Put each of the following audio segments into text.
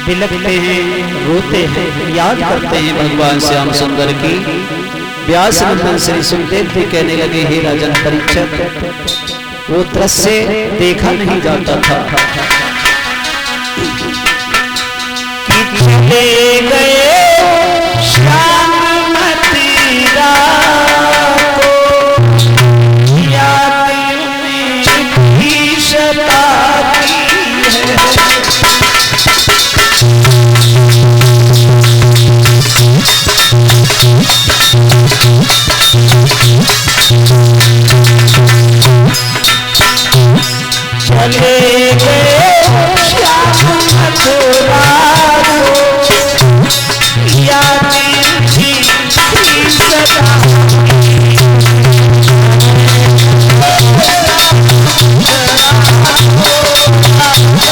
बिलखते हैं, रोते हैं, याद करते हैं भगवान श्याम सुंदर की। व्यास नंदन श्री सुखदेव जी कहने लगे, हे राजन परीक्षित, वो दृश्य देखा नहीं जाता था कि चले गए श्यामती रात को याद में भी सताती है। चले गए श्याम मथुरा को याद थी सदा।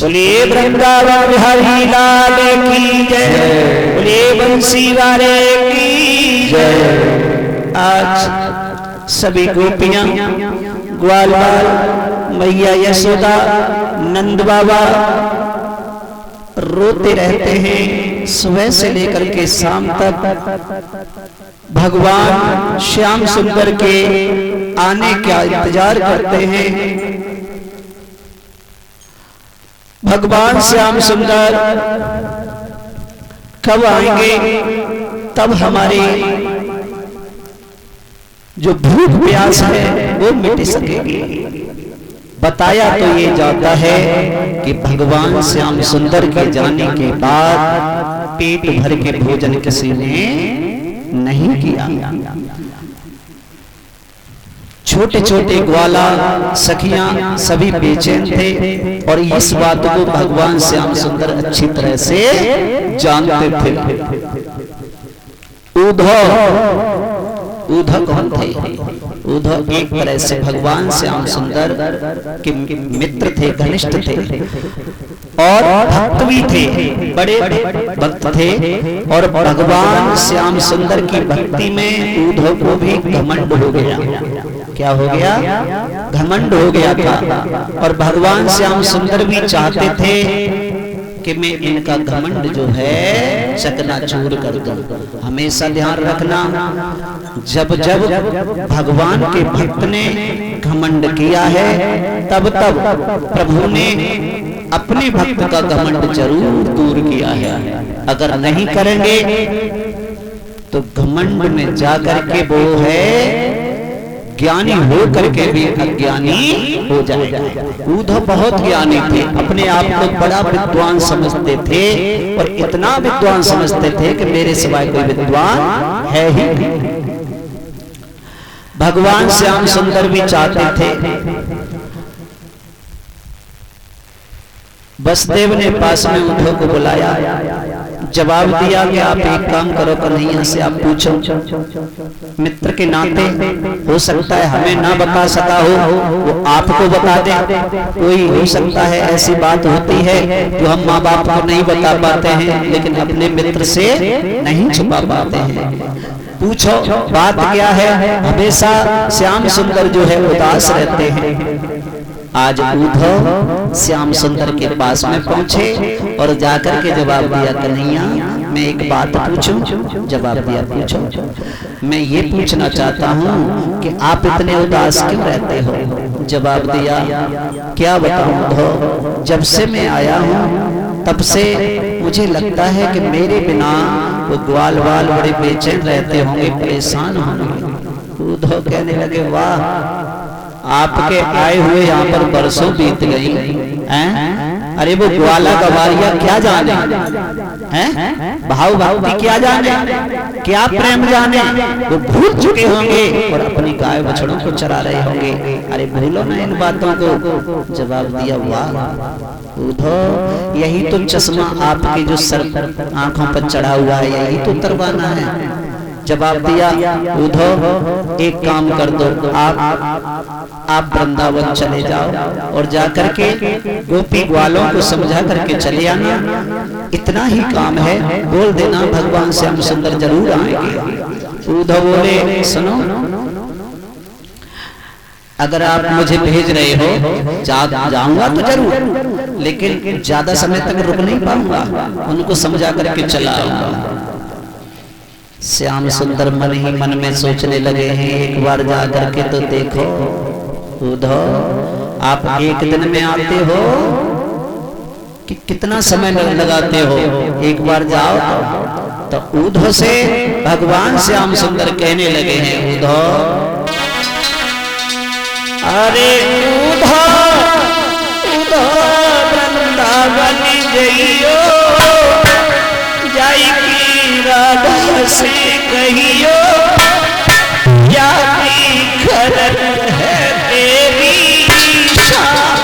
बोलिए वृंदावन बिहारी लाल की जय, बोलिए बंसी वाले की जय। आज सभी गोपियां, ग्वाल बाल, मैया यशोदा, नंद बाबा रोते रहते हैं। सुबह से लेकर के शाम तक भगवान श्याम सुंदर के आने का इंतजार करते हैं। भगवान श्याम सुंदर कब आएंगे, तब हमारी जो भूख प्यास है वो मिट सकेगी। बताया तो ये जाता है कि भगवान श्याम सुंदर के जाने के बाद पेट भर के भोजन किसी ने नहीं किया। छोटे छोटे ग्वाला सखियां सभी बेचैन थे और इस बात को भगवान श्याम सुंदर अच्छी तरह से जानते थे। उद्धव कौन थे? उद्धव एक तरह से भगवान श्याम सुंदर के मित्र थे, घनिष्ठ थे और भक्त भी थे, बड़े भक्त थे। और भगवान श्याम सुंदर की भक्ति में उद्धव को भी घमंड हो गया। क्या हो गया? घमंड हो गया था। और भगवान श्याम सुंदर भी चाहते थे कि मैं इनका घमंड जो है चकनाचूर कर दूं। हमेशा ध्यान रखना, जब जब भगवान के भक्त ने घमंड किया है तब तब प्रभु ने अपने भक्त का घमंड जरूर दूर किया है। अगर नहीं करेंगे तो घमंड में जाकर के वो है ज्ञानी हो करके भी अज्ञानी हो जाएगा। उद्धव बहुत ज्ञानी थे, अपने आप को बड़ा विद्वान समझते थे और इतना विद्वान समझते थे कि मेरे सिवाय कोई विद्वान है ही नहीं। भगवान श्याम सुंदर भी चाहते थे। वसुदेव ने पास में उद्धव को बुलाया, जवाब दिया कि आप एक काम करो, कन्हैया से आप पूछो, मित्र के नाते हो सकता है हमें ना बता सका हो, वो आपको बता दे। कोई हो सकता है ऐसी बात होती है जो हम माँ बाप को नहीं बता पाते हैं, लेकिन अपने मित्र से नहीं छुपा पाते हैं। पूछो बात क्या है। हमेशा श्याम सुंदर जो है उदास रहते हैं। आज उद्धव श्याम सुंदर के पास में पहुंचे और जाकर के जवाब दिया, कन्हैया मैं एक बात पूछूं? जवाब दिया, पूछो। मैं ये पूछना चाहता हूँ कि आप इतने उदास क्यों रहते हो? जवाब दिया, क्या बताऊं उद्धव, जब से मैं आया हूँ तब से मुझे लगता है कि मेरे बिना वो ग्वाल वाल बड़े बेचैन रहते होंगे, परेशान होंगे। उद्धव कहने लगे, वाह, आपके आए हुए यहाँ पर बरसों बीत गई हैं? अरे वो ग्वाला गवारिया क्या जाने हैं? भाव भक्ति क्या जाने, क्या प्रेम जाने? वो भूल चुके होंगे और अपनी गाय बछड़ों को चरा रहे होंगे। अरे भूलो ना इन बातों को। जवाब दिया, वाह उद्धव, यही तो चश्मा आपके जो सर आंखों पर चढ़ा हुआ है, यही तो उतरवाना है। जवाब दिया, उद्धव एक काम कर दो, आप वृंदावन चले जाओ और जाकर के गोपी ग्वालों को समझा करके चले आना। इतना ही काम है, बोल देना भगवान श्याम सुंदर जरूर आएंगे। उद्धव बोले, सुनो, अगर आप मुझे भेज रहे हो जाऊंगा तो जरूर, लेकिन ज्यादा समय तक रुक नहीं पाऊंगा, उनको समझा करके चला आऊंगा। श्याम सुंदर मन ही मन में सोचने लगे हैं, एक बार जा करके तो देखो। उद्धव आप एक दिन में आते हो कि कितना समय लगाते हो? एक बार जाओ। तो उद्धव से भगवान श्याम सुंदर कहने लगे हैं, उद्धव, अरे उद्धव वृंदावन जइयो, जाई की राधा से कहियो, या खरन है तेरी शान।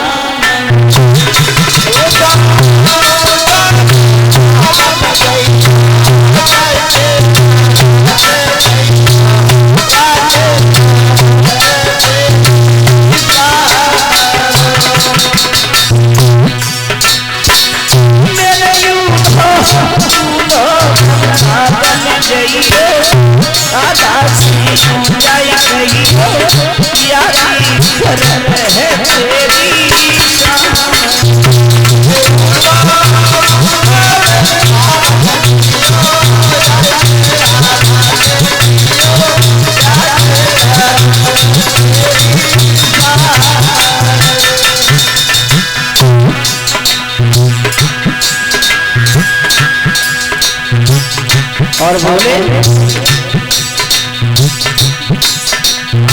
और बोले,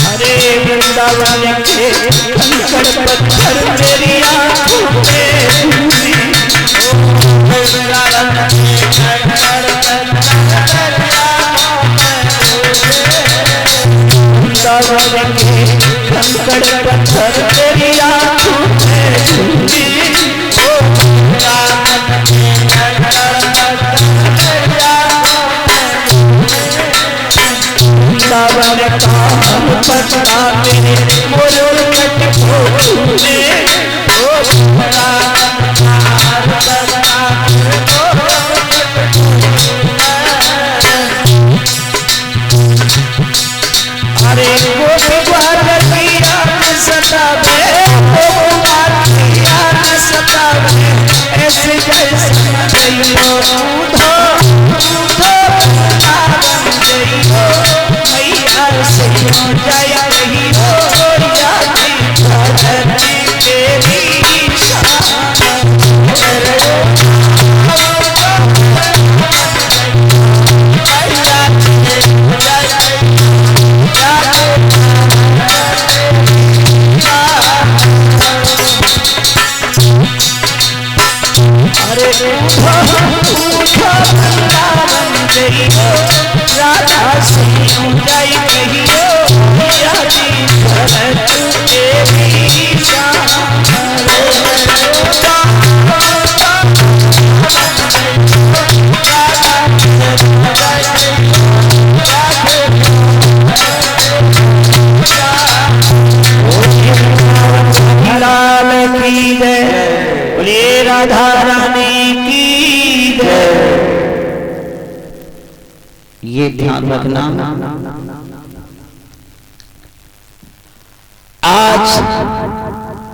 अरे वृंदावन के कंकड़ पत्थर मेरी आंखों में धूली, वृंदावन के कंकड़ पत्थर मेरी आंखों में धूली, वृंदावन वृंदावन का पता मेरे मोर कट फूले अरे गोपी ग्वाल की याद सतावे, गोपाल की याद सतावे, ऐसे जैसे जइयो उधो उधो वृंदावन जइयो, मैया से क्यों जय रहियो, यादी धरती तेरी शान राधा से जय कहियो, यादी धरती तेरी शान लाल की जय, बोले राधा रानी की जय। ये ध्यान रखना